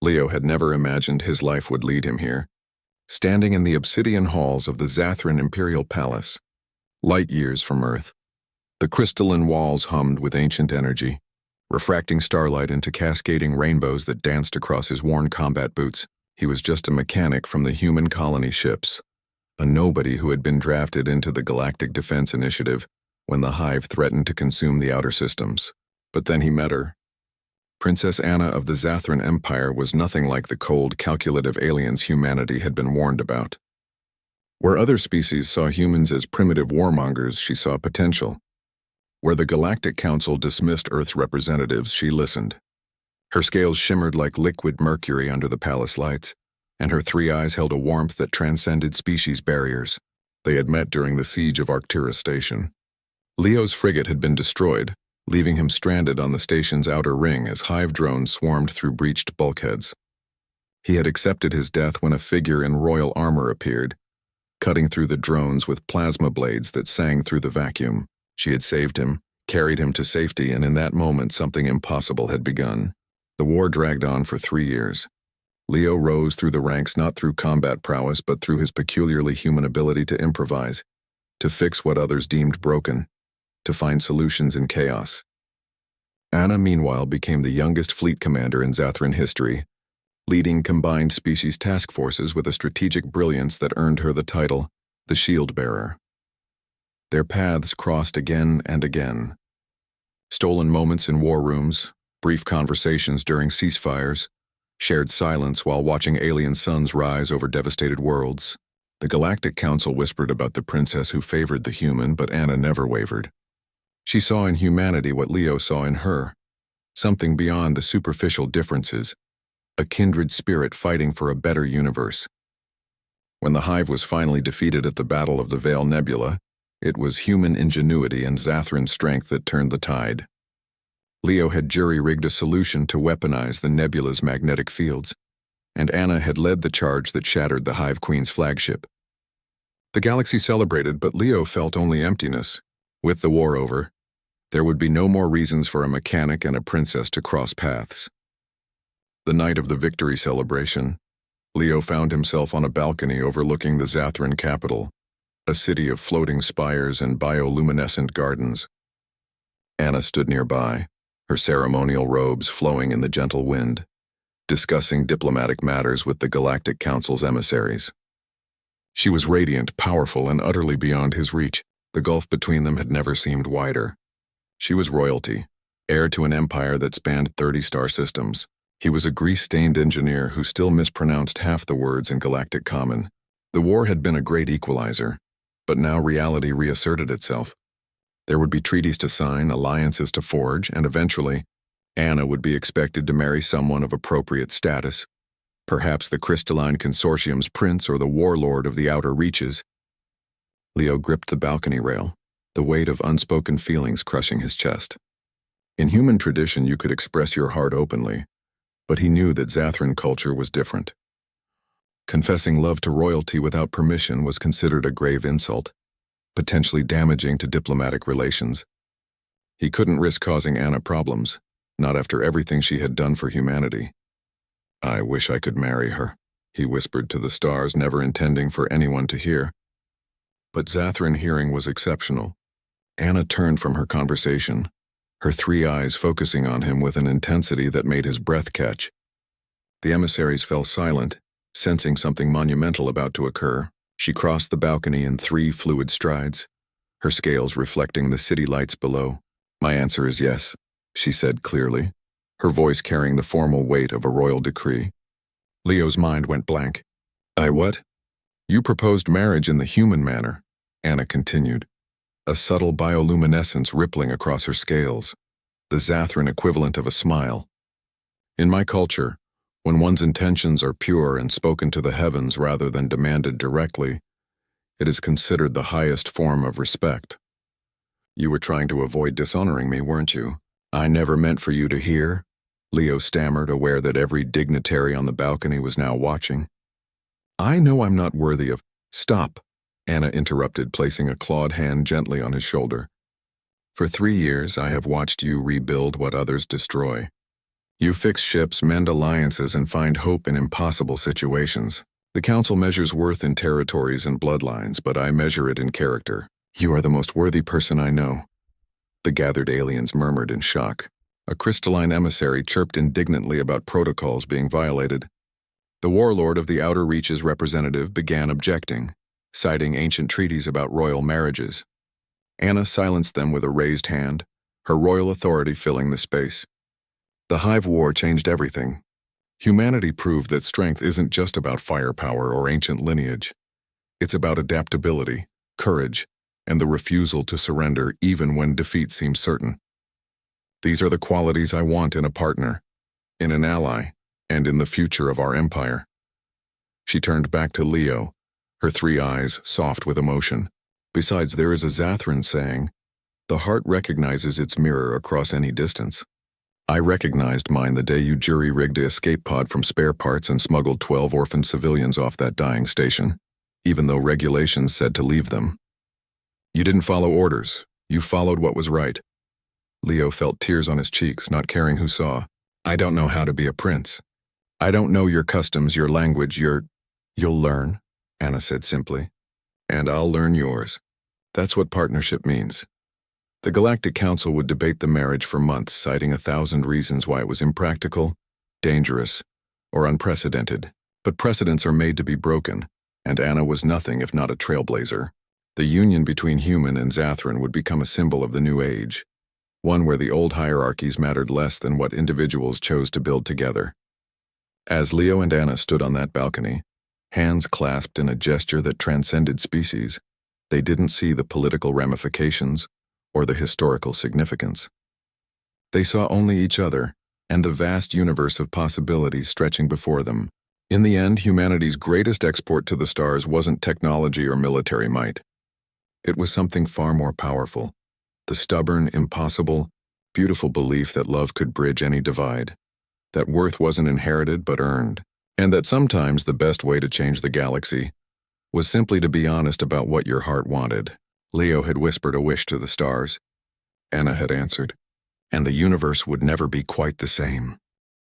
Leo had never imagined his life would lead him here. Standing in the obsidian halls of the Zathran Imperial Palace, light years from Earth, the crystalline walls hummed with ancient energy, refracting starlight into cascading rainbows that danced across his worn combat boots. He was just a mechanic from the human colony ships, a nobody who had been drafted into the Galactic Defense Initiative when the Hive threatened to consume the outer systems. But then he met her. Princess Anna of the Zathran Empire was nothing like the cold, calculative aliens humanity had been warned about. Where other species saw humans as primitive warmongers, she saw potential. Where the Galactic Council dismissed Earth's representatives, she listened. Her scales shimmered like liquid mercury under the palace lights, and her three eyes held a warmth that transcended species barriers. They had met during the siege of Arcturus Station. Leo's frigate had been destroyed, leaving him stranded on the station's outer ring as Hive drones swarmed through breached bulkheads. He had accepted his death when a figure in royal armor appeared, cutting through the drones with plasma blades that sang through the vacuum. She had saved him, carried him to safety, and in that moment something impossible had begun. The war dragged on for 3 years. Leo rose through the ranks not through combat prowess but through his peculiarly human ability to improvise, to fix what others deemed broken, to find solutions in chaos. Anna, meanwhile, became the youngest fleet commander in Zathran history, leading combined species task forces with a strategic brilliance that earned her the title, the Shield Bearer. Their paths crossed again and again. Stolen moments in war rooms, brief conversations during ceasefires, shared silence while watching alien suns rise over devastated worlds. The Galactic Council whispered about the princess who favored the human, but Anna never wavered. She saw in humanity what Leo saw in her, something beyond the superficial differences, a kindred spirit fighting for a better universe. When the Hive was finally defeated at the Battle of the Veil Nebula, it was human ingenuity and Zathran strength that turned the tide. Leo had jury-rigged a solution to weaponize the nebula's magnetic fields, and Anna had led the charge that shattered the Hive Queen's flagship. The galaxy celebrated, but Leo felt only emptiness. With the war over, there would be no more reasons for a mechanic and a princess to cross paths. The night of the victory celebration, Leo found himself on a balcony overlooking the Zathran capital, a city of floating spires and bioluminescent gardens. Anna stood nearby, her ceremonial robes flowing in the gentle wind, discussing diplomatic matters with the Galactic Council's emissaries. She was radiant, powerful, and utterly beyond his reach. The gulf between them had never seemed wider. She was royalty, heir to an empire that spanned 30 star systems. He was a grease-stained engineer who still mispronounced half the words in Galactic Common. The war had been a great equalizer, but now reality reasserted itself. There would be treaties to sign, alliances to forge, and eventually, Anna would be expected to marry someone of appropriate status, perhaps the Crystalline Consortium's prince or the warlord of the outer reaches. Leo gripped the balcony rail, the weight of unspoken feelings crushing his chest. In human tradition, you could express your heart openly, but he knew that Zathran culture was different. Confessing love to royalty without permission was considered a grave insult, potentially damaging to diplomatic relations. He couldn't risk causing Anna problems, not after everything she had done for humanity. "I wish I could marry her," he whispered to the stars, never intending for anyone to hear. But Zathran hearing was exceptional. Anna turned from her conversation, her three eyes focusing on him with an intensity that made his breath catch. The emissaries fell silent, sensing something monumental about to occur. She crossed the balcony in 3 fluid strides, her scales reflecting the city lights below. "My answer is yes," she said clearly, her voice carrying the formal weight of a royal decree. Leo's mind went blank. "I what?" "You proposed marriage in the human manner," Anna continued, a subtle bioluminescence rippling across her scales, the Zathran equivalent of a smile. "In my culture, when one's intentions are pure and spoken to the heavens rather than demanded directly, it is considered the highest form of respect. You were trying to avoid dishonoring me, weren't you?" "I never meant for you to hear," Leo stammered, aware that every dignitary on the balcony was now watching. "I know I'm not worthy of—" "Stop," Anna interrupted, placing a clawed hand gently on his shoulder. "For 3 years I have watched you rebuild what others destroy. You fix ships, mend alliances, and find hope in impossible situations. The Council measures worth in territories and bloodlines, but I measure it in character. You are the most worthy person I know. The gathered aliens murmured in shock. A crystalline emissary chirped indignantly about protocols being violated. The warlord of the Outer Reaches representative began objecting, citing ancient treaties about royal marriages. Anna silenced them with a raised hand, her royal authority filling the space. The Hive War changed everything. Humanity proved that strength isn't just about firepower or ancient lineage. It's about adaptability, courage, and the refusal to surrender even when defeat seems certain. These are the qualities I want in a partner, in an ally, and in the future of our empire. She turned back to Leo, her 3 eyes soft with emotion. Besides, there is a Zathran saying, "The heart recognizes its mirror across any distance." I recognized mine the day you jury-rigged the escape pod from spare parts and smuggled 12 orphaned civilians off that dying station, even though regulations said to leave them. You didn't follow orders. You followed what was right. Leo felt tears on his cheeks, not caring who saw. I don't know how to be a prince. I don't know your customs, your language, You'll learn, Anna said simply. And I'll learn yours. That's what partnership means. The Galactic Council would debate the marriage for months, citing 1,000 reasons why it was impractical, dangerous, or unprecedented. But precedents are made to be broken, and Anna was nothing if not a trailblazer. The union between human and Zathran would become a symbol of the new age, one where the old hierarchies mattered less than what individuals chose to build together. As Leo and Anna stood on that balcony, hands clasped in a gesture that transcended species, they didn't see the political ramifications or the historical significance. They saw only each other and the vast universe of possibilities stretching before them. In the end, humanity's greatest export to the stars wasn't technology or military might. It was something far more powerful, the stubborn, impossible, beautiful belief that love could bridge any divide, that worth wasn't inherited but earned, and that sometimes the best way to change the galaxy was simply to be honest about what your heart wanted. Leo had whispered a wish to the stars. Anna had answered, and the universe would never be quite the same.